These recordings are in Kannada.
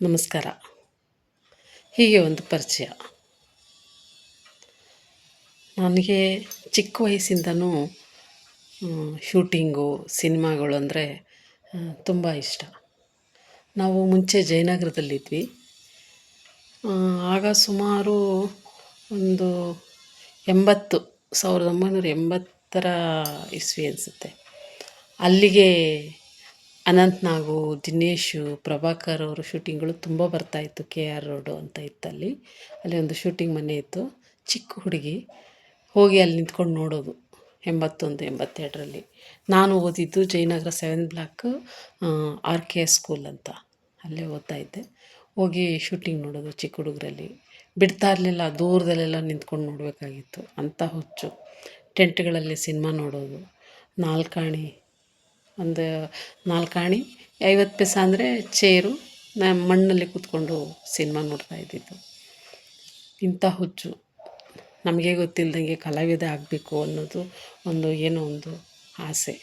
ನಮಸ್ಕಾರ. ಹೀಗೆ ಒಂದು ಪರಿಚಯ. ನನಗೆ ಚಿಕ್ಕ ವಯಸ್ಸಿಂದನೂ ಶೂಟಿಂಗು, ಸಿನಿಮಾಗಳು ಅಂದರೆ ತುಂಬ ಇಷ್ಟ. ನಾವು ಮುಂಚೆ ಜಯನಗರದಲ್ಲಿದ್ವಿ. ಆಗ ಸುಮಾರು ಒಂದು 1980 ಇಸ್ವಿ ಅನಿಸುತ್ತೆ. ಅಲ್ಲಿಗೆ ಅನಂತ್ನಾಗು, ದಿನೇಶು, ಪ್ರಭಾಕರ್ ಅವರು ಶೂಟಿಂಗ್ಗಳು ತುಂಬ ಬರ್ತಾಯಿತ್ತು. KR ರೋಡು ಅಂತ ಇತ್ತಲ್ಲಿ. ಅಲ್ಲಿ ಒಂದು ಶೂಟಿಂಗ್ ಮನೆ ಇತ್ತು. ಚಿಕ್ಕ ಹುಡುಗಿ ಹೋಗಿ ಅಲ್ಲಿ ನಿಂತ್ಕೊಂಡು ನೋಡೋದು 81, 82ರಲ್ಲಿ. ನಾನು ಓದಿದ್ದು ಜಯನಗರ 7 ಬ್ಲಾಕ್ RKS ಸ್ಕೂಲ್ ಅಂತ, ಅಲ್ಲೇ ಓದ್ತಾಯಿದ್ದೆ. ಹೋಗಿ ಶೂಟಿಂಗ್ ನೋಡೋದು ಚಿಕ್ಕ ಹುಡುಗರಲ್ಲಿ. ಬಿಡ್ತಾ ಇರಲಿಲ್ಲ, ದೂರದಲ್ಲೆಲ್ಲ ನಿಂತ್ಕೊಂಡು ನೋಡಬೇಕಾಗಿತ್ತು, ಅಂಥ ಹುಚ್ಚು. ಟೆಂಟ್ಗಳಲ್ಲಿ ಸಿನಿಮಾ ನೋಡೋದು. 4 ಆಣಿ, ಒಂದು 4 ಆಣಿ 50 ಪೈಸೆ ಅಂದರೆ ಚೇರು, ಮಣ್ಣಲ್ಲಿ ಕೂತ್ಕೊಂಡು ಸಿನಿಮಾ ನೋಡ್ತಾ ಇದ್ದಿದ್ದು. ಇಂಥ ಹುಚ್ಚು. ನಮಗೆ ಗೊತ್ತಿಲ್ಲದಂಗೆ ಕಲಾವಿದ ಆಗಬೇಕು ಅನ್ನೋದು ಏನೋ ಒಂದು ಆಸೆ.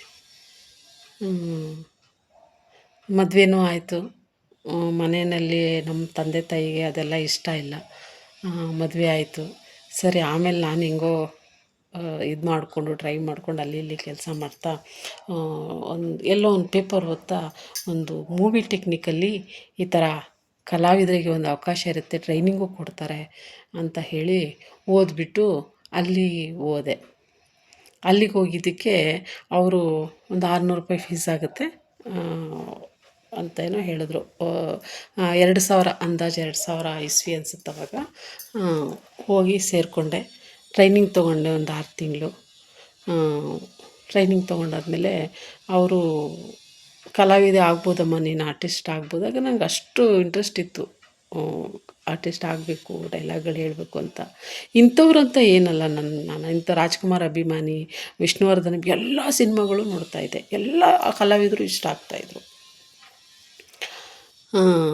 ಮದುವೆನೂ ಆಯಿತು. ಮನೆಯಲ್ಲಿ ನಮ್ಮ ತಂದೆ ತಾಯಿಗೆ ಅದೆಲ್ಲ ಇಷ್ಟ ಇಲ್ಲ. ಮದುವೆ ಆಯಿತು. ಸರಿ, ಆಮೇಲೆ ನಾನು ಹೆಂಗೋ ಇದು ಮಾಡಿಕೊಂಡು ಟ್ರೈ ಮಾಡ್ಕೊಂಡು ಅಲ್ಲಿ ಇಲ್ಲಿ ಕೆಲಸ ಮಾಡ್ತಾ ಎಲ್ಲೋ ಒಂದು ಪೇಪರ್ ಓದ್ತಾ ಒಂದು ಮೂವಿ ಟೆಕ್ನಿಕಲ್ಲಿ ಈ ಥರ ಕಲಾವಿದರಿಗೆ ಒಂದು ಅವಕಾಶ ಇರುತ್ತೆ, ಟ್ರೈನಿಂಗು ಕೊಡ್ತಾರೆ ಅಂತ ಹೇಳಿ ಓದ್ಬಿಟ್ಟು ಅಲ್ಲಿ ಹೋದೆ. ಅಲ್ಲಿಗೆ ಹೋಗಿದ್ದಕ್ಕೆ ಅವರು ಒಂದು 600 ರೂಪಾಯಿ ಫೀಸ್ ಆಗುತ್ತೆ ಅಂತೇನೋ ಹೇಳಿದ್ರು. 2000 ಅಂದಾಜು 2000 ಇಸ್ವಿ ಅನಿಸುತ್ತೆ ಅವಾಗ. ಹೋಗಿ ಸೇರಿಕೊಂಡೆ. ಟ್ರೈನಿಂಗ್ ತೊಗೊಂಡೆ ಒಂದು 6 ತಿಂಗಳು. ಟ್ರೈನಿಂಗ್ ತೊಗೊಂಡಾದ್ಮೇಲೆ ಅವರು ಕಲಾವಿದೆ ಆಗ್ಬೋದಮ್ಮ, ನೀನು ಆರ್ಟಿಸ್ಟ್ ಆಗ್ಬೋದು. ಆಗ ನಂಗೆ ಅಷ್ಟು ಇಂಟ್ರೆಸ್ಟ್ ಇತ್ತು, ಆರ್ಟಿಸ್ಟ್ ಆಗಬೇಕು, ಡೈಲಾಗ್ಗಳು ಹೇಳಬೇಕು ಅಂತ. ಇಂಥವ್ರಂತ ಏನಲ್ಲ, ನಾನು ಇಂಥ ರಾಜ್ಕುಮಾರ್ ಅಭಿಮಾನಿ, ವಿಷ್ಣುವರ್ಧನ್ ಎಲ್ಲ ಸಿನಿಮಾಗಳು ನೋಡ್ತಾಯಿದ್ದೆ. ಎಲ್ಲ ಕಲಾವಿದರು ಇಷ್ಟ ಆಗ್ತಾಯಿದ್ರು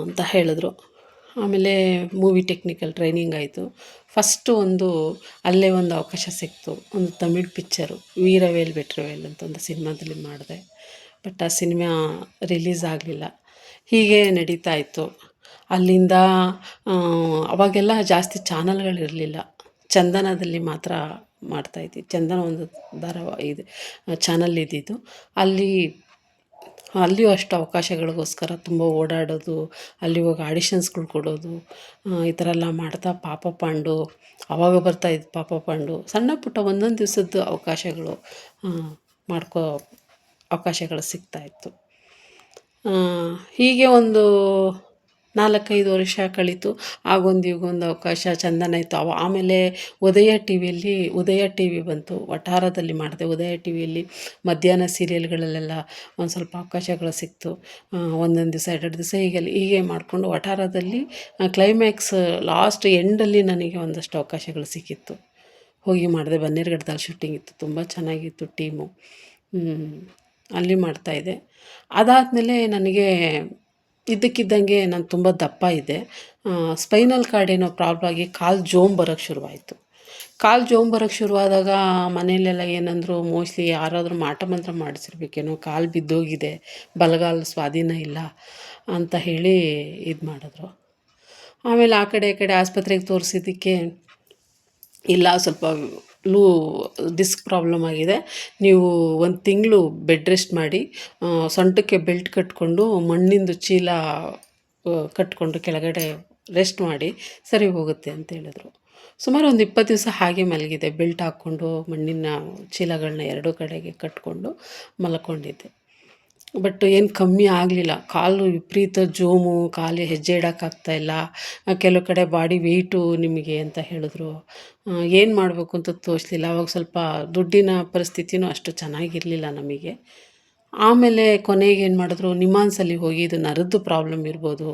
ಅಂತ ಹೇಳಿದ್ರು. ಆಮೇಲೆ ಮೂವಿ ಟೆಕ್ನಿಕಲ್ ಟ್ರೈನಿಂಗ್ ಆಯಿತು. ಫಸ್ಟು ಅಲ್ಲೇ ಒಂದು ಅವಕಾಶ ಸಿಕ್ತು. ಒಂದು ತಮಿಳ್ ಪಿಕ್ಚರು, ವೀರವೇಲ್ ವೆಟ್ರವೇಲ್ ಅಂತ ಒಂದು ಸಿನಿಮಾದಲ್ಲಿ ಮಾಡಿದೆ. ಬಟ್ ಆ ಸಿನಿಮಾ ರಿಲೀಸ್ ಆಗಲಿಲ್ಲ. ಹೀಗೆ ನಡೀತಾ ಇತ್ತು. ಅಲ್ಲಿಂದ ಅವಾಗೆಲ್ಲ ಜಾಸ್ತಿ ಚಾನಲ್ಗಳಿರಲಿಲ್ಲ. ಚಂದನದಲ್ಲಿ ಮಾತ್ರ ಮಾಡ್ತಾಯಿದ್ವಿ. ಚಂದನ ಒಂದು ಇದು ಚಾನಲ್ ಇದ್ದಿದ್ದು. ಅಲ್ಲಿಯೂ ಅಷ್ಟು ಅವಕಾಶಗಳಿಗೋಸ್ಕರ ತುಂಬ ಓಡಾಡೋದು, ಅಲ್ಲಿ ಹೋಗಿ ಆಡಿಷನ್ಸ್ಗಳು ಕೊಡೋದು, ಈ ಥರ ಎಲ್ಲ ಮಾಡ್ತಾ ಪಾಪ ಪಾಂಡು ಆವಾಗ ಬರ್ತಾಯಿದ್ದು. ಪಾಪ ಪಾಂಡು ಸಣ್ಣ ಪುಟ್ಟ ಒಂದೊಂದು ದಿವಸದ್ದು ಅವಕಾಶಗಳು ಅವಕಾಶಗಳು ಸಿಗ್ತಾಯಿತ್ತು. ಹೀಗೆ ಒಂದು 4-5 ವರ್ಷ ಕಳೀತು. ಆಗೊಂದು ಈಗೊಂದು ಅವಕಾಶ ಚಂದನ ಇತ್ತು. ಆಮೇಲೆ ಉದಯ ಟಿ ವಿ ಬಂತು. ವಠಾರದಲ್ಲಿ ಮಾಡಿದೆ. ಉದಯ ಟಿ ವಿಯಲ್ಲಿ ಮಧ್ಯಾಹ್ನ ಸೀರಿಯಲ್ಗಳಲ್ಲೆಲ್ಲ ಒಂದು ಸ್ವಲ್ಪ ಅವಕಾಶಗಳು ಸಿಕ್ತು. ಒಂದೊಂದು ದಿವಸ 2 ದಿವಸ ಹೀಗೆ ಮಾಡಿಕೊಂಡು ವಠಾರದಲ್ಲಿ ಕ್ಲೈಮ್ಯಾಕ್ಸ್ ಲಾಸ್ಟ್ ಎಂಡಲ್ಲಿ ನನಗೆ ಒಂದಷ್ಟು ಅವಕಾಶಗಳು ಸಿಕ್ಕಿತ್ತು. ಹೋಗಿ ಮಾಡಿದೆ. ಬನ್ನೇರುಘಟ್ಟದಲ್ಲಿ ಶೂಟಿಂಗ್ ಇತ್ತು, ತುಂಬ ಚೆನ್ನಾಗಿತ್ತು ಟೀಮು. ಅಲ್ಲಿ ಮಾಡ್ತಾಯಿದ್ದೆ. ಅದಾದಮೇಲೆ ನನಗೆ ಇದ್ದಕ್ಕಿದ್ದಂಗೆ ನಾನು ತುಂಬ ದಪ್ಪ ಇದ್ದೆ. ಸ್ಪೈನಲ್ ಕಾರ್ಡ್ ಏನೋ ಪ್ರಾಬ್ಲಮ್ ಆಗಿ ಕಾಲು ಜೋಮ್ ಬರೋಕ್ಕೆ ಶುರುವಾಯಿತು. ಕಾಲು ಜೋಮ್ ಬರೋಕ್ಕೆ ಶುರುವಾದಾಗ ಮನೆಯಲ್ಲೆಲ್ಲ ಏನಂದರು, ಮೋಸ್ಟ್ಲಿ ಯಾರಾದರೂ ಮಾಟ ಮಂತ್ರ ಮಾಡಿಸಿರ್ಬೇಕೇನೋ, ಕಾಲು ಬಿದ್ದೋಗಿದೆ, ಬಲಗಾಲು ಸ್ವಾಧೀನ ಇಲ್ಲ ಅಂತ ಹೇಳಿ ಇದು ಮಾಡಿದ್ರು. ಆಮೇಲೆ ಆ ಕಡೆ ಈ ಕಡೆ ಆಸ್ಪತ್ರೆಗೆ ತೋರಿಸಿದ್ದಕ್ಕೆ, ಇಲ್ಲ ಸ್ವಲ್ಪ ಡಿಸ್ಕ್ ಪ್ರಾಬ್ಲಮ್ ಆಗಿದೆ, ನೀವು 1 ತಿಂಗಳು ಬೆಡ್ ರೆಸ್ಟ್ ಮಾಡಿ, ಸೊಂಟಕ್ಕೆ ಬೆಲ್ಟ್ ಕಟ್ಕೊಂಡು ಮಣ್ಣಿಂದು ಚೀಲ ಕಟ್ಕೊಂಡು ಕೆಳಗಡೆ ರೆಸ್ಟ್ ಮಾಡಿ ಸರಿ ಹೋಗುತ್ತೆ ಅಂತ ಹೇಳಿದ್ರು. ಸುಮಾರು ಒಂದು 20 ದಿವಸ ಹಾಗೆ ಮಲಗಿದೆ. ಬೆಲ್ಟ್ ಹಾಕ್ಕೊಂಡು ಮಣ್ಣಿನ ಚೀಲಗಳನ್ನ 2 ಕಡೆಗೆ ಕಟ್ಕೊಂಡು ಮಲ್ಕೊಂಡಿದ್ದೆ. ಬಟ್ ಏನು ಕಮ್ಮಿ ಆಗಲಿಲ್ಲ. ಕಾಲು ವಿಪರೀತ ಜೋಮು, ಕಾಲು ಹೆಜ್ಜೆ ಇಡೋಕ್ಕಾಗ್ತಾಯಿಲ್ಲ. ಕೆಲವು ಕಡೆ ಬಾಡಿ ವೆಯ್ಟು ನಿಮಗೆ ಅಂತ ಹೇಳಿದ್ರು. ಏನು ಮಾಡಬೇಕು ಅಂತ ತೋಚಲಿಲ್ಲ. ಆವಾಗ ಸ್ವಲ್ಪ ದುಡ್ಡಿನ ಪರಿಸ್ಥಿತಿನೂ ಅಷ್ಟು ಚೆನ್ನಾಗಿರಲಿಲ್ಲ ನಮಗೆ. ಆಮೇಲೆ ಕೊನೆಗೆ ಏನು ಮಾಡಿದ್ರು, ನಿಮಾನ್ಸಲ್ಲಿ ಹೋಗಿ ಇದು ನರದ್ದು ಪ್ರಾಬ್ಲಮ್ ಇರ್ಬೋದು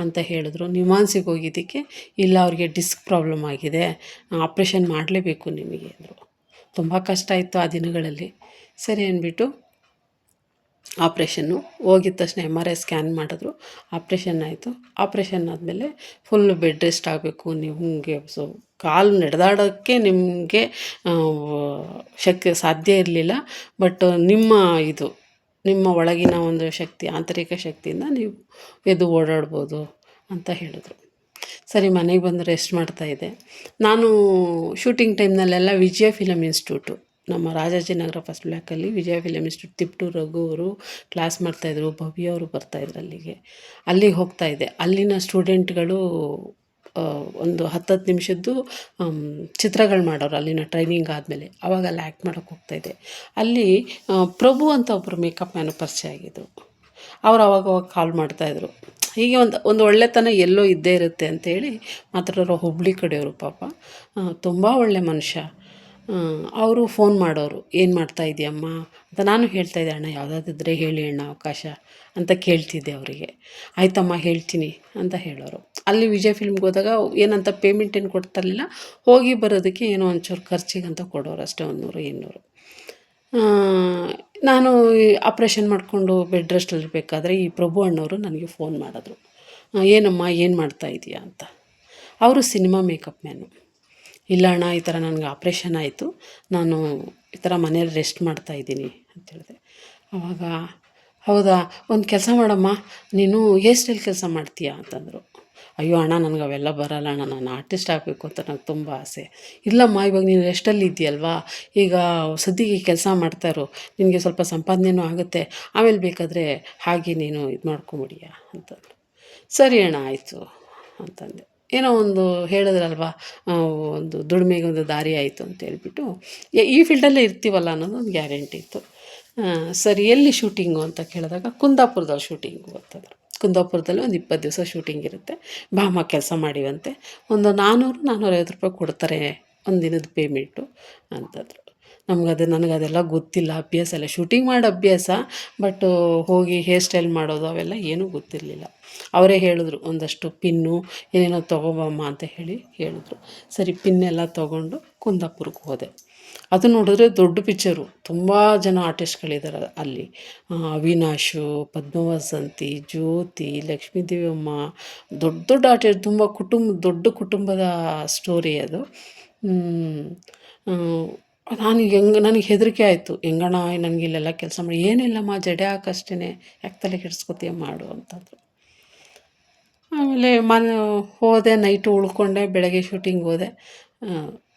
ಅಂತ ಹೇಳಿದ್ರು. ನಿಮಾನ್ಸಿಗೆ ಹೋಗಿದ್ದಕ್ಕೆ, ಇಲ್ಲ ಅವ್ರಿಗೆ ಡಿಸ್ಕ್ ಪ್ರಾಬ್ಲಮ್ ಆಗಿದೆ, ಆಪ್ರೇಷನ್ ಮಾಡಲೇಬೇಕು ನಿಮಗೆ ಅಂದರು. ತುಂಬ ಕಷ್ಟ ಇತ್ತು ಆ ದಿನಗಳಲ್ಲಿ. ಸರಿ ಅಂದ್ಬಿಟ್ಟು ಆಪ್ರೇಷನ್ನು ಹೋಗಿದ ತಕ್ಷಣ MRI ಸ್ಕ್ಯಾನ್ ಮಾಡಿದ್ರು. ಆಪ್ರೇಷನ್ ಆಯಿತು. ಆಪ್ರೇಷನ್ ಆದಮೇಲೆ ಫುಲ್ಲು ಬೆಡ್ ರೆಸ್ಟ್ ಆಗಬೇಕು ನಿಮಗೆ. ಕಾಲು ನಡೆದಾಡೋಕ್ಕೆ ನಿಮಗೆ ಸಾಧ್ಯ ಇರಲಿಲ್ಲ. ಬಟ್ ನಿಮ್ಮ ಒಳಗಿನ ಒಂದು ಶಕ್ತಿ, ಆಂತರಿಕ ಶಕ್ತಿಯಿಂದ ನೀವು ಎದ್ದು ಓಡಾಡ್ಬೋದು ಅಂತ ಹೇಳಿದ್ರು. ಸರಿ ಮನೆಗೆ ಬಂದು ರೆಸ್ಟ್ ಮಾಡ್ತಾಯಿದ್ದೆ. ನಾನು ಶೂಟಿಂಗ್ ಟೈಮ್ನಲ್ಲೆಲ್ಲ ವಿಜಯ ಫಿಲಮ್ ಇನ್ಸ್ಟಿಟ್ಯೂಟು, ನಮ್ಮ ರಾಜಾಜಿನಗರ ಫಸ್ಟ್ ಬ್ಲಾಕಲ್ಲಿ ವಿಜಯ ಫಿಲಮ್ ಇನ್ಸ್ಟಿಟ್ಯೂಟ್, ತಿಪ್ಟೂರು ರಘು ಅವರು ಕ್ಲಾಸ್ ಮಾಡ್ತಾಯಿದ್ರು, ಭವ್ಯ ಅವರು ಬರ್ತಾಯಿದ್ರು ಅಲ್ಲಿಗೆ. ಅಲ್ಲಿಗೆ ಹೋಗ್ತಾಯಿದ್ದೆ. ಅಲ್ಲಿನ ಸ್ಟೂಡೆಂಟ್ಗಳು ಒಂದು 10 ನಿಮಿಷದ್ದು ಚಿತ್ರಗಳು ಮಾಡೋರು ಅಲ್ಲಿನ ಟ್ರೈನಿಂಗ್ ಆದಮೇಲೆ. ಆವಾಗ ಅಲ್ಲಿ ಆ್ಯಕ್ಟ್ ಮಾಡೋಕ್ಕೆ ಹೋಗ್ತಾಯಿದ್ದೆ. ಅಲ್ಲಿ ಪ್ರಭು ಅಂತ ಒಬ್ಬರು ಮೇಕಪ್ ಮ್ಯಾನು ಪರಿಚಯ ಆಗಿದ್ದರು. ಅವ್ರು ಅವಾಗವಾಗ ಕಾಲ್ ಮಾಡ್ತಾಯಿದ್ರು. ಹೀಗೆ ಒಂದು ಒಳ್ಳೆತನ ಎಲ್ಲೋ ಇದ್ದೇ ಇರುತ್ತೆ ಅಂತೇಳಿ ಮಾತಾಡೋರು. ಹುಬ್ಳಿ ಕಡೆಯವರು ಪಾಪ, ತುಂಬ ಒಳ್ಳೆ ಮನುಷ್ಯ. ಅವರು ಫೋನ್ ಮಾಡೋರು, ಏನು ಮಾಡ್ತಾ ಇದೆಯಮ್ಮ ಅಂತ. ನಾನು ಹೇಳ್ತಾಯಿದ್ದೆ, ಅಣ್ಣ ಯಾವುದಾದಿದ್ರೆ ಹೇಳಿ ಅಣ್ಣ ಅವಕಾಶ ಅಂತ ಕೇಳ್ತಿದ್ದೆ ಅವರಿಗೆ. ಆಯ್ತಮ್ಮ ಹೇಳ್ತೀನಿ ಅಂತ ಹೇಳೋರು. ಅಲ್ಲಿ ವಿಜಯ್ ಫಿಲ್ಮ್ಗೆ ಹೋದಾಗ ಏನಂತ ಪೇಮೆಂಟ್ ಏನು ಕೊಡ್ತಿರಲಿಲ್ಲ, ಹೋಗಿ ಬರೋದಕ್ಕೆ ಏನೋ ಒಂಚೂರು ಖರ್ಚಿಗಂತ ಕೊಡೋರು ಅಷ್ಟೇ, 100 200. ನಾನು ಆಪ್ರೇಷನ್ ಮಾಡಿಕೊಂಡು ಬೆಡ್ ರೆಸ್ಟಲ್ಲಿರಬೇಕಾದ್ರೆ ಈ ಪ್ರಭು ಅಣ್ಣವರು ನನಗೆ ಫೋನ್ ಮಾಡಿದ್ರು. ಏನಮ್ಮ ಏನು ಮಾಡ್ತಾ ಇದೀಯಾ ಅಂತ. ಅವರು ಸಿನಿಮಾ ಮೇಕಪ್ ಮ್ಯಾನು. ಇಲ್ಲ ಅಣ್ಣ, ಈ ಥರ ನನಗೆ ಆಪ್ರೇಷನ್ ಆಯಿತು, ನಾನು ಈ ಥರ ಮನೇಲಿ ರೆಸ್ಟ್ ಮಾಡ್ತಾಯಿದ್ದೀನಿ ಅಂತ ಹೇಳಿದೆ. ಆವಾಗ ಹೌದಾ, ಒಂದು ಕೆಲಸ ಮಾಡಮ್ಮ, ನೀನು ಹೇರ್ ಸ್ಟೈಲ್ ಕೆಲಸ ಮಾಡ್ತೀಯಾ ಅಂತಂದರು. ಅಯ್ಯೋ ಅಣ್ಣ, ನನಗೆ ಅವೆಲ್ಲ ಬರಲ್ಲ ಅಣ್ಣ, ನಾನು ಆರ್ಟಿಸ್ಟ್ ಆಗಬೇಕು ಅಂತ ನನಗೆ ತುಂಬ ಆಸೆ. ಇಲ್ಲಮ್ಮ, ಇವಾಗ ನೀನು ರೆಸ್ಟಲ್ಲಿ ಇದೆಯಲ್ವಾ, ಈಗ ಸದ್ಯಕ್ಕೆ ಕೆಲಸ ಮಾಡ್ತಾಯಿರು, ನಿನಗೆ ಸ್ವಲ್ಪ ಸಂಪಾದನೆಯೂ ಆಗುತ್ತೆ, ಆಮೇಲೆ ಬೇಕಾದರೆ ಹಾಗೆ ನೀನು ಇದು ಮಾಡ್ಕೊಂಬಿಡಿಯಾ ಅಂತಂದರು. ಸರಿ ಅಣ್ಣ ಆಯಿತು ಅಂತಂದೆ. ಏನೋ ಒಂದು ಹೇಳಿದ್ರಲ್ವ, ಒಂದು ದುಡಿಮೆಗೆ ಒಂದು ದಾರಿ ಆಯಿತು ಅಂತ ಹೇಳ್ಬಿಟ್ಟು, ಈ ಫೀಲ್ಡಲ್ಲೇ ಇರ್ತೀವಲ್ಲ ಅನ್ನೋದು ಒಂದು ಗ್ಯಾರಂಟಿ ಇತ್ತು. ಸರಿ ಎಲ್ಲಿ ಶೂಟಿಂಗು ಅಂತ ಕೇಳಿದಾಗ ಕುಂದಾಪುರದಲ್ಲಿ ಶೂಟಿಂಗು ಅಂತಂದರು. ಕುಂದಾಪುರದಲ್ಲಿ ಒಂದು 20 ದಿವಸ ಶೂಟಿಂಗ್ ಇರುತ್ತೆ, ಬಾಮ್ಮ ಕೆಲಸ ಮಾಡಿವಂತೆ, ಒಂದು 400-450 ರೂಪಾಯಿ ಕೊಡ್ತಾರೆ ಒಂದು ದಿನದ ಪೇಮೆಂಟು ಅಂತಂದರು. ನನಗದೆಲ್ಲ ಗೊತ್ತಿಲ್ಲ, ಅಭ್ಯಾಸ ಇಲ್ಲ, ಶೂಟಿಂಗ್ ಮಾಡೋ ಅಭ್ಯಾಸ, ಬಟ್ಟು ಹೋಗಿ ಹೇರ್ ಸ್ಟೈಲ್ ಮಾಡೋದು ಅವೆಲ್ಲ ಏನೂ ಗೊತ್ತಿರಲಿಲ್ಲ. ಅವರೇ ಹೇಳಿದ್ರು, ಒಂದಷ್ಟು ಪಿನ್ನು ಏನೇನೋ ತೊಗೊಬಮ್ಮ ಅಂತ ಹೇಳಿದ್ರು. ಸರಿ ಪಿನ್ನೆಲ್ಲ ತೊಗೊಂಡು ಕುಂದಾಪುರಕ್ಕೆ ಹೋದೆ. ಅದು ನೋಡಿದ್ರೆ ದೊಡ್ಡ ಪಿಕ್ಚರು, ತುಂಬ ಜನ ಆರ್ಟಿಸ್ಟ್ಗಳಿದ್ದಾರೆ ಅಲ್ಲಿ. ಅವಿನಾಶು, ಪದ್ಮವಸಂತಿ, ಜ್ಯೋತಿ, ಲಕ್ಷ್ಮೀ ದೇವಮ್ಮ, ದೊಡ್ಡ ದೊಡ್ಡ ಆರ್ಟಿಸ್ಟ್, ತುಂಬ ದೊಡ್ಡ ಕುಟುಂಬದ ಸ್ಟೋರಿ ಅದು. ನನಗೆ ಹೆದರಿಕೆ ಆಯಿತು, ಹೆಂಗಣ್ಣ ನನಗೆ ಇಲ್ಲೆಲ್ಲ ಕೆಲಸ ಮಾಡಿ. ಏನಿಲ್ಲಮ್ಮ, ಜಡೆ ಹಾಕಷ್ಟೇ, ಯಾಕೆ ತಲೆ ಕೆಡಿಸ್ಕೊತೀಯ, ಮಾಡು ಅಂತಂದರು. ಆಮೇಲೆ ಹೋದೆ, ನೈಟು ಉಳ್ಕೊಂಡೆ, ಬೆಳಗ್ಗೆ ಶೂಟಿಂಗ್ ಹೋದೆ.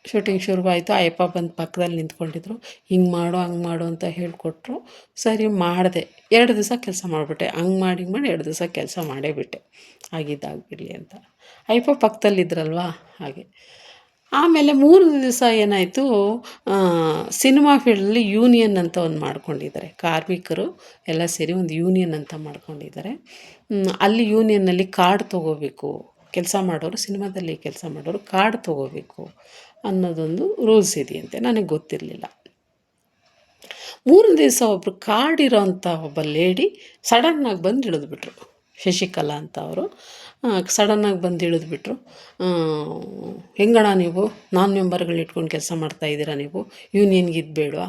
ಶೂಟಿಂಗ್ ಶುರುವಾಯಿತು. ಅಯ್ಯಪ್ಪ ಬಂದು ಪಕ್ಕದಲ್ಲಿ ನಿಂತ್ಕೊಂಡಿದ್ರು. ಹಿಂಗೆ ಮಾಡು ಹಂಗೆ ಮಾಡು ಅಂತ ಹೇಳಿಕೊಟ್ರು. ಸರಿ ಮಾಡಿದೆ. 2 ದಿವಸ ಕೆಲಸ ಮಾಡಿಬಿಟ್ಟೆ. ಹಂಗೆ ಮಾಡಿ 2 ದಿವಸ ಕೆಲಸ ಮಾಡೇ ಬಿಟ್ಟೆ, ಆಗಿದ್ದಾಗಿರಲಿ ಅಂತ. ಅಯ್ಯಪ್ಪ ಪಕ್ಕದಲ್ಲಿದ್ರಲ್ವ ಹಾಗೆ. ಆಮೇಲೆ 3 ದಿವಸ ಏನಾಯಿತು, ಸಿನಿಮಾ ಫೀಲ್ಡಲ್ಲಿ ಯೂನಿಯನ್ ಅಂತ ಒಂದು ಮಾಡ್ಕೊಂಡಿದ್ದಾರೆ, ಕಾರ್ಮಿಕರು ಎಲ್ಲ ಸೇರಿ ಒಂದು ಯೂನಿಯನ್ ಅಂತ ಮಾಡ್ಕೊಂಡಿದ್ದಾರೆ. ಅಲ್ಲಿ ಯೂನಿಯನ್ನಲ್ಲಿ ಕಾರ್ಡ್ ತೊಗೋಬೇಕು, ಕೆಲಸ ಮಾಡೋರು, ಸಿನಿಮಾದಲ್ಲಿ ಕೆಲಸ ಮಾಡೋರು ಕಾರ್ಡ್ ತೊಗೋಬೇಕು ಅನ್ನೋದೊಂದು ರೂಲ್ಸ್ ಇದೆಯಂತೆ. ನನಗೆ ಗೊತ್ತಿರಲಿಲ್ಲ. 3 ದಿವಸ ಒಬ್ಬರು ಕಾರ್ಡ್ ಇರೋಂಥ ಒಬ್ಬ ಲೇಡಿ ಸಡನ್ನಾಗಿ ಬಂದು ಇಳಿದ್ಬಿಟ್ರು. ಶಶಿಕಲಾ ಅಂತ ಅವರು ಸಡನ್ನಾಗಿ ಬಂದು ಇಳಿದ್ಬಿಟ್ರು. ಹೆಂಗಣ್ಣ ನೀವು ನಾನ್ ಮೆಂಬರ್ಗಳನ್ನ ಇಟ್ಕೊಂಡು ಕೆಲಸ ಮಾಡ್ತಾಯಿದ್ದೀರಾ, ನೀವು ಯೂನಿಯನ್ಗೆ ಇದು ಬೇಡವಾ,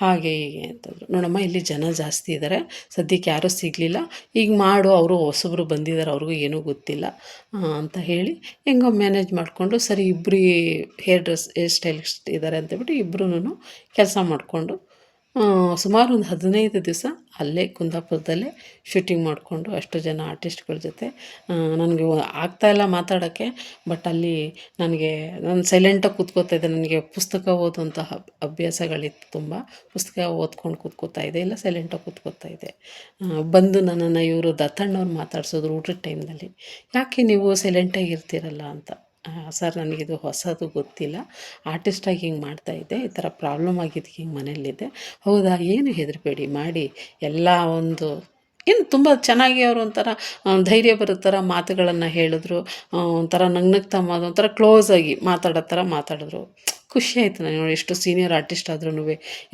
ಹಾಗೆ ಹೀಗೆ ಅಂತಂದರು. ನೋಡಮ್ಮ, ಇಲ್ಲಿ ಜನ ಜಾಸ್ತಿ ಇದ್ದಾರೆ, ಸದ್ಯಕ್ಕೆ ಯಾರೂ ಸಿಗಲಿಲ್ಲ, ಈಗ ಮಾಡು, ಅವರು ಹೊಸಬ್ರು ಬಂದಿದ್ದಾರೆ, ಅವ್ರಿಗೂ ಏನೂ ಗೊತ್ತಿಲ್ಲ ಅಂತ ಹೇಳಿ ಹೆಂಗೋ ಮ್ಯಾನೇಜ್ ಮಾಡಿಕೊಂಡು, ಸರಿ ಇಬ್ಬರು ಹೇರ್ ಸ್ಟೈಲಿಸ್ಟ್ ಇದ್ದಾರೆ ಅಂತೇಳ್ಬಿಟ್ಟು ಇಬ್ಬರೂ ಕೆಲಸ ಮಾಡಿಕೊಂಡು ಸುಮಾರು ಒಂದು 15 ದಿವಸ ಅಲ್ಲೇ ಕುಂದಾಪುರದಲ್ಲೇ ಶೂಟಿಂಗ್ ಮಾಡಿಕೊಂಡು, ಅಷ್ಟು ಜನ ಆರ್ಟಿಸ್ಟ್ಗಳ ಜೊತೆ. ನನಗೆ ಆಗ್ತಾಯಿಲ್ಲ ಮಾತಾಡೋಕ್ಕೆ, ಬಟ್ ಅಲ್ಲಿ ನಾನು ಸೈಲೆಂಟಾಗಿ ಕೂತ್ಕೋತಾಯಿದ್ದೆ. ನನಗೆ ಪುಸ್ತಕ ಓದುವಂತಹ ಅಭ್ಯಾಸಗಳಿತ್ತು ತುಂಬ. ಪುಸ್ತಕ ಓದ್ಕೊಂಡು ಕೂತ್ಕೋತಾಯಿದ್ದೆ, ಇಲ್ಲ ಸೈಲೆಂಟಾಗಿ ಕೂತ್ಕೋತಾಯಿದ್ದೆ. ಬಂದು ನನ್ನನ್ನು ಇವರು ದತ್ತಣ್ಣವ್ರು ಮಾತಾಡ್ಸೋದ್ರು ಊಟದ ಟೈಮ್ನಲ್ಲಿ. ಯಾಕೆ ನೀವು ಸೈಲೆಂಟಾಗಿರ್ತೀರಲ್ಲ ಅಂತ. ಸರ್, ನನಗಿದು ಹೊಸದು ಗೊತ್ತಿಲ್ಲ, ಆರ್ಟಿಸ್ಟಾಗಿ ಹಿಂಗೆ ಮಾಡ್ತಾಯಿದ್ದೆ, ಈ ಥರ ಪ್ರಾಬ್ಲಮ್ ಆಗಿದ್ದಕ್ಕೆ ಹಿಂಗೆ ಮನೆಯಲ್ಲಿದ್ದೆ. ಹೌದಾ, ಏನು ಹೆದರಬೇಡಿ, ಮಾಡಿ ಎಲ್ಲ ಒಂದು ಏನು ತುಂಬ ಚೆನ್ನಾಗಿ ಅವರು ಒಂಥರ ಧೈರ್ಯ ಬರೋ ಥರ ಮಾತುಗಳನ್ನು ಹೇಳಿದ್ರು. ಒಂಥರ ನಗ್ನಗ್ತಾ ಒಂಥರ ಕ್ಲೋಸಾಗಿ ಮಾತಾಡೋ ಥರ ಮಾತಾಡಿದ್ರು. ಖುಷಿ ಆಯಿತು ನನಗೆ ನೋಡಿ, ಎಷ್ಟು ಸೀನಿಯರ್ ಆರ್ಟಿಸ್ಟ್ ಆದ್ರೂ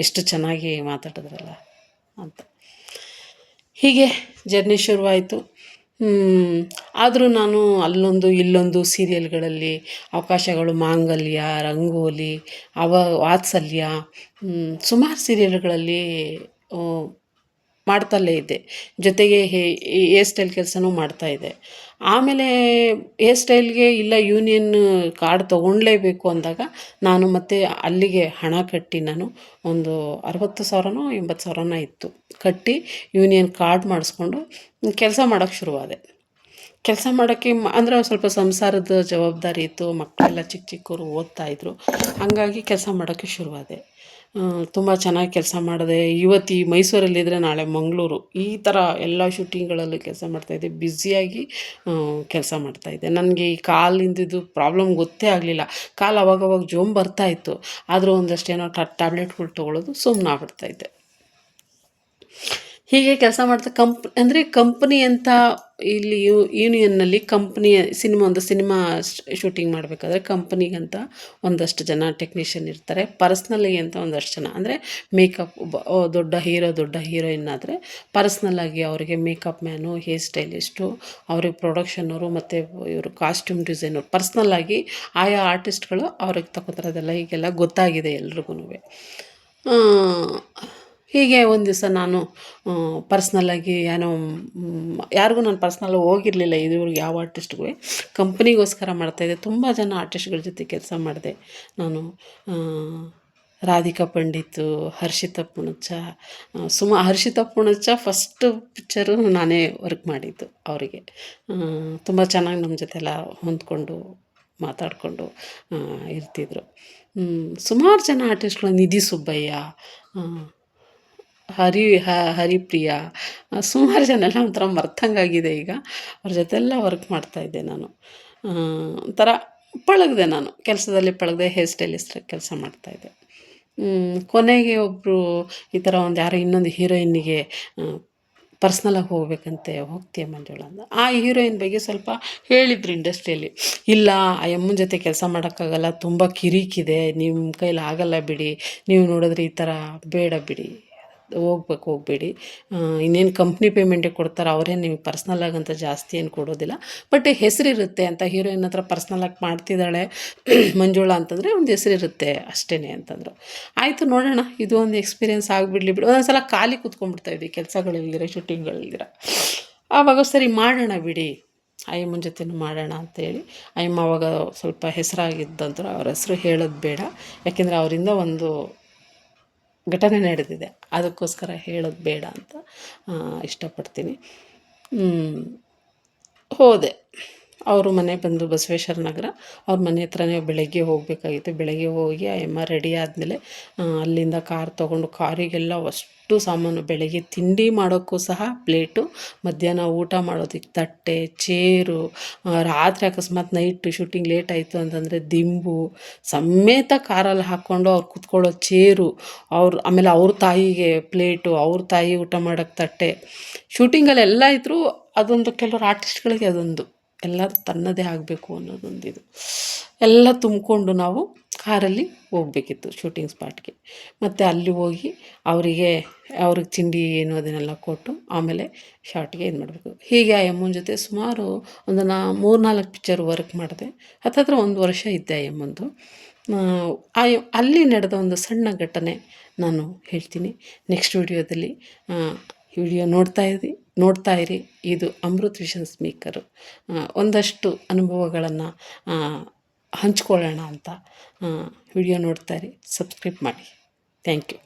ಎಷ್ಟು ಚೆನ್ನಾಗಿ ಮಾತಾಡಿದ್ರಲ್ಲ ಅಂತ. ಹೀಗೆ ಜರ್ನಿ ಶುರುವಾಯಿತು. ಆದರೂ ನಾನು ಅಲ್ಲೊಂದು ಇಲ್ಲೊಂದು ಸೀರಿಯಲ್ಗಳಲ್ಲಿ ಅವಕಾಶಗಳು, ಮಾಂಗಲ್ಯ, ರಂಗೋಲಿ, ವಾತ್ಸಲ್ಯ, ಸುಮಾರು ಸೀರಿಯಲ್ಗಳಲ್ಲಿ ಮಾಡ್ತಲೇ ಇದ್ದೆ. ಜೊತೆಗೆ ಹೇರ್ ಸ್ಟೈಲ್ ಕೆಲಸನೂ ಮಾಡ್ತಾಯಿದ್ದೆ. ಆಮೇಲೆ ಹೇರ್ ಸ್ಟೈಲ್ಗೆ ಇಲ್ಲ ಯೂನಿಯನ್ ಕಾರ್ಡ್ ತೊಗೊಳ್ಳೇಬೇಕು ಅಂದಾಗ ನಾನು ಮತ್ತೆ ಅಲ್ಲಿಗೆ ಹಣ ಕಟ್ಟಿ, ನಾನು ಒಂದು 60,000ನೋ 80,000ನೋ ಇತ್ತು, ಕಟ್ಟಿ ಯೂನಿಯನ್ ಕಾರ್ಡ್ ಮಾಡಿಸ್ಕೊಂಡು ಕೆಲಸ ಮಾಡೋಕ್ಕೆ ಶುರುವಾದೆ. ಕೆಲಸ ಮಾಡೋಕ್ಕೆ ಅಂದರೆ ಸ್ವಲ್ಪ ಸಂಸಾರದ ಜವಾಬ್ದಾರಿ ಇತ್ತು, ಮಕ್ಕಳೆಲ್ಲ ಚಿಕ್ಕ ಚಿಕ್ಕವರು ಓದ್ತಾಯಿದ್ರು. ಹಾಗಾಗಿ ಕೆಲಸ ಮಾಡೋಕ್ಕೆ ಶುರುವಾದೆ. ತುಂಬ ಚೆನ್ನಾಗಿ ಕೆಲಸ ಮಾಡಿದೆ. ಇವತ್ತು ಈ ಮೈಸೂರಲ್ಲಿದ್ದರೆ ನಾಳೆ ಮಂಗಳೂರು, ಈ ಥರ ಎಲ್ಲ ಶೂಟಿಂಗ್ಗಳಲ್ಲಿ ಕೆಲಸ ಮಾಡ್ತಾಯಿದ್ದೆ. ಬ್ಯುಸಿಯಾಗಿ ಕೆಲಸ ಮಾಡ್ತಾಯಿದ್ದೆ. ನನಗೆ ಈ ಕಾಲಿಂದಿದ್ದು ಪ್ರಾಬ್ಲಮ್ ಗೊತ್ತೇ ಆಗಲಿಲ್ಲ. ಕಾಲು ಅವಾಗವಾಗ ಜೋಮ್ ಬರ್ತಾಯಿತ್ತು, ಆದರೂ ಒಂದಷ್ಟೇನೋ ಟ್ಯಾಬ್ಲೆಟ್ಗಳು ತೊಗೊಳ್ಳೋದು ಸುಮ್ಮನಾಗ್ಬಿಡ್ತಾಯಿದ್ದೆ. ಹೀಗೆ ಕೆಲಸ ಮಾಡ್ತಾ ಕಂಪ್ನಿ ಅಂತ ಇಲ್ಲಿ ಯೂನಿಯನ್ನಲ್ಲಿ ಒಂದು ಸಿನಿಮಾ ಶೂಟಿಂಗ್ ಮಾಡಬೇಕಾದ್ರೆ ಕಂಪ್ನಿಗಂತ ಒಂದಷ್ಟು ಜನ ಟೆಕ್ನಿಷಿಯನ್ ಇರ್ತಾರೆ. ಪರ್ಸ್ನಲ್ಲಿಗೆ ಅಂತ ಒಂದಷ್ಟು ಜನ, ಅಂದರೆ ಮೇಕಪ್ ದೊಡ್ಡ ಹೀರೋಯಿನ್ ಆದರೆ ಪರ್ಸ್ನಲ್ಲಾಗಿ ಅವರಿಗೆ ಮೇಕಪ್ ಮ್ಯಾನು, ಹೇರ್ ಸ್ಟೈಲಿಸ್ಟು, ಅವ್ರಿಗೆ ಪ್ರೊಡಕ್ಷನ್ನವರು ಮತ್ತು ಇವರು ಕಾಸ್ಟ್ಯೂಮ್ ಡಿಸೈನರ್, ಪರ್ಸ್ನಲ್ಲಾಗಿ ಆಯಾ ಆರ್ಟಿಸ್ಟ್ಗಳು ಅವ್ರಿಗೆ ತಗೋತಾರದೆಲ್ಲ ಹೀಗೆಲ್ಲ ಗೊತ್ತಾಗಿದೆ ಎಲ್ರಿಗೂ. ಹೀಗೆ ಒಂದು ದಿವಸ ನಾನು ಪರ್ಸ್ನಲ್ಲಾಗಿ ಯಾರಿಗೂ ನಾನು ಪರ್ಸ್ನಲ್ ಹೋಗಿರಲಿಲ್ಲ ಇದುವರೆಗೆ, ಯಾವ ಆರ್ಟಿಸ್ಟ್ಗೂ. ಕಂಪ್ನಿಗೋಸ್ಕರ ಮಾಡ್ತಾಯಿದ್ದೆ. ತುಂಬ ಜನ ಆರ್ಟಿಸ್ಟ್ಗಳ ಜೊತೆ ಕೆಲಸ ಮಾಡಿದೆ ನಾನು. ರಾಧಿಕಾ ಪಂಡಿತ್, ಹರ್ಷಿತಾ ಪೂಣಚ್ಚ, ಹರ್ಷಿತಾ ಪೂಣಚ್ಚ ಫಸ್ಟು ಪಿಕ್ಚರು ನಾನೇ ವರ್ಕ್ ಮಾಡಿದ್ದು ಅವರಿಗೆ. ತುಂಬ ಚೆನ್ನಾಗಿ ನಮ್ಮ ಜೊತೆ ಎಲ್ಲ ಹೊಂದ್ಕೊಂಡು ಮಾತಾಡಿಕೊಂಡು ಇರ್ತಿದ್ರು. ಸುಮಾರು ಜನ ಆರ್ಟಿಸ್ಟ್ಗಳು, ನಿಧಿ ಸುಬ್ಬಯ್ಯ, ಹರಿಪ್ರಿಯಾ, ಸುಮಾರು ಜನ ಎಲ್ಲ ಒಂಥರ ಮರ್ತಂಗಾಗಿದೆ ಈಗ. ಅವ್ರ ಜೊತೆಲ್ಲ ವರ್ಕ್ ಮಾಡ್ತಾಯಿದ್ದೆ ನಾನು. ಒಂಥರ ಪಳಗಿದೆ, ನಾನು ಕೆಲಸದಲ್ಲಿ ಪಳಗಿದೆ. ಹೇರ್ ಸ್ಟೈಲಿಸ್ಟಾಗಿ ಕೆಲಸ ಮಾಡ್ತಾಯಿದ್ದೆ. ಕೊನೆಗೆ ಒಬ್ಬರು ಈ ಥರ ಯಾರೋ ಇನ್ನೊಂದು ಹೀರೋಯಿನ್ನಿಗೆ ಪರ್ಸ್ನಲಾಗಿ ಹೋಗ್ಬೇಕಂತೆ, ಹೋಗ್ತೀಯ ಮಂಜುಳಾ ಅಂತ. ಆ ಹೀರೋಯಿನ್ ಬಗ್ಗೆ ಸ್ವಲ್ಪ ಹೇಳಿದ್ರು ಇಂಡಸ್ಟ್ರಿಯಲ್ಲಿ. ಇಲ್ಲ, ಆ ಅಮ್ಮನ ಜೊತೆ ಕೆಲಸ ಮಾಡೋಕ್ಕಾಗಲ್ಲ, ತುಂಬ ಕಿರಿಕಿದೆ, ನಿಮ್ಮ ಕೈಲಿ ಆಗಲ್ಲ ಬಿಡಿ, ನೀವು ನೋಡಿದ್ರೆ ಈ ಥರ ಬೇಡ ಬಿಡಿ, ಹೋಗಬೇಡಿ, ಇನ್ನೇನು ಕಂಪ್ನಿ ಪೇಮೆಂಟಿಗೆ ಕೊಡ್ತಾರೆ, ಅವರೇನು ನಿಮಗೆ ಪರ್ಸ್ನಲ್ಲಾಗಂತ ಜಾಸ್ತಿ ಏನು ಕೊಡೋದಿಲ್ಲ, ಬಟ್ ಹೆಸರಿರುತ್ತೆ ಅಂತ. ಹೀರೋಯಿನ್ ಹತ್ರ ಪರ್ಸ್ನಲಾಗಿ ಮಾಡ್ತಿದ್ದಾಳೆ ಮಂಜುಳಾ ಅಂತಂದರೆ ಒಂದು ಹೆಸರಿರುತ್ತೆ ಅಷ್ಟೇ ಅಂತಂದರು. ಆಯಿತು ನೋಡೋಣ, ಇದು ಒಂದು ಎಕ್ಸ್ಪೀರಿಯೆನ್ಸ್ ಆಗಿಬಿಡ್ಲಿ ಬಿಡು. ಒಂದೊಂದು ಸಲ ಖಾಲಿ ಕೂತ್ಕೊಂಡ್ಬಿಡ್ತಾಯಿದ್ವಿ ಕೆಲಸಗಳಿಲ್ದಿರ, ಶೂಟಿಂಗ್ಗಳಿಲ್ದಿರ. ಆವಾಗ ಸರಿ ಮಾಡೋಣ ಬಿಡಿ, ಅಯ್ಯಮ್ಮನ ಜೊತೆನೂ ಮಾಡೋಣ ಅಂತೇಳಿ. ಅಯ್ಯಮ್ಮ ಆವಾಗ ಸ್ವಲ್ಪ ಹೆಸರಾಗಿದ್ದಂದ್ರೆ ಅವ್ರ ಹೆಸರು ಹೇಳೋದು ಬೇಡ, ಯಾಕೆಂದರೆ ಅವರಿಂದ ಒಂದು ಘಟನೆ ನಡೆದಿದೆ, ಅದಕ್ಕೋಸ್ಕರ ಹೇಳೋದು ಬೇಡ ಅಂತ ಇಷ್ಟಪಡ್ತೀನಿ. ಹೋದೆ. ಅವರು ಮನೆ ಬಂದು ಬಸವೇಶ್ವರ ನಗರ, ಅವ್ರ ಮನೆ ಹತ್ರನೇ ಬೆಳಗ್ಗೆ ಹೋಗಬೇಕಾಗಿತ್ತು. ಬೆಳಗ್ಗೆ ಹೋಗಿ ಅಮ್ಮ ರೆಡಿ ಆದಮೇಲೆ ಅಲ್ಲಿಂದ ಕಾರ್ ತೊಗೊಂಡು, ಕಾರಿಗೆಲ್ಲ ಅಷ್ಟು ಸಾಮಾನು, ಬೆಳಗ್ಗೆ ತಿಂಡಿ ಮಾಡೋಕ್ಕೂ ಸಹ ಪ್ಲೇಟು, ಮಧ್ಯಾಹ್ನ ಊಟ ಮಾಡೋದಕ್ಕೆ ತಟ್ಟೆ, ಚೇರು, ರಾತ್ರಿ ಅಕಸ್ಮಾತ್ ನೈಟ್ ಶೂಟಿಂಗ್ ಲೇಟ್ ಆಯಿತು ಅಂತಂದರೆ ದಿಂಬು ಸಮೇತ ಕಾರಲ್ಲಿ ಹಾಕ್ಕೊಂಡು ಅವ್ರು ಕೂತ್ಕೊಳ್ಳೋ ಚೇರು, ಆಮೇಲೆ ಅವ್ರ ತಾಯಿಗೆ ಪ್ಲೇಟು, ಅವ್ರ ತಾಯಿ ಊಟ ಮಾಡೋಕ್ಕೆ ತಟ್ಟೆ. ಶೂಟಿಂಗಲ್ಲೆಲ್ಲ ಇದ್ದರೂ ಅದೊಂದು ಕೆಲವರು ಆರ್ಟಿಸ್ಟ್ಗಳಿಗೆ ಅದೊಂದು ಎಲ್ಲ ತನ್ನದೇ ಆಗಬೇಕು ಅನ್ನೋದೊಂದಿದು. ಎಲ್ಲ ತುಂಬಿಕೊಂಡು ನಾವು ಕಾರಲ್ಲಿ ಹೋಗಬೇಕಿತ್ತು ಶೂಟಿಂಗ್ ಸ್ಪಾಟ್ಗೆ. ಮತ್ತು ಅಲ್ಲಿ ಹೋಗಿ ಅವ್ರಿಗೆ ತಿಂಡಿ ಏನು ಅದನ್ನೆಲ್ಲ ಕೊಟ್ಟು ಆಮೇಲೆ ಶಾರ್ಟ್ಗೆ ಇದು ಮಾಡಬೇಕು. ಹೀಗೆ ಆ ಅಮ್ಮನ ಜೊತೆ ಸುಮಾರು ಒಂದು 3-4 ಪಿಕ್ಚರ್ ವರ್ಕ್ ಮಾಡಿದೆ. ಹತ್ತತ್ರ 1 ವರ್ಷ ಇದ್ದೆ ಆ ಅಮ್ಮಂದು. ಅಲ್ಲಿ ನಡೆದ ಒಂದು ಸಣ್ಣ ಘಟನೆ ನಾನು ಹೇಳ್ತೀನಿ ನೆಕ್ಸ್ಟ್ ವಿಡಿಯೋದಲ್ಲಿ. ವಿಡಿಯೋ ನೋಡ್ತಾ ಇರಿ. ಇದು ಅಮೃತ್ ವಿಷನ್ಸ್ ಮೇಕರು. ಒಂದಷ್ಟು ಅನುಭವಗಳನ್ನು ಹಂಚ್ಕೊಳ್ಳೋಣ ಅಂತ ವಿಡಿಯೋ ನೋಡ್ತಾ ಇರಿ. ಸಬ್ಸ್ಕ್ರೈಬ್ ಮಾಡಿ. Thank you.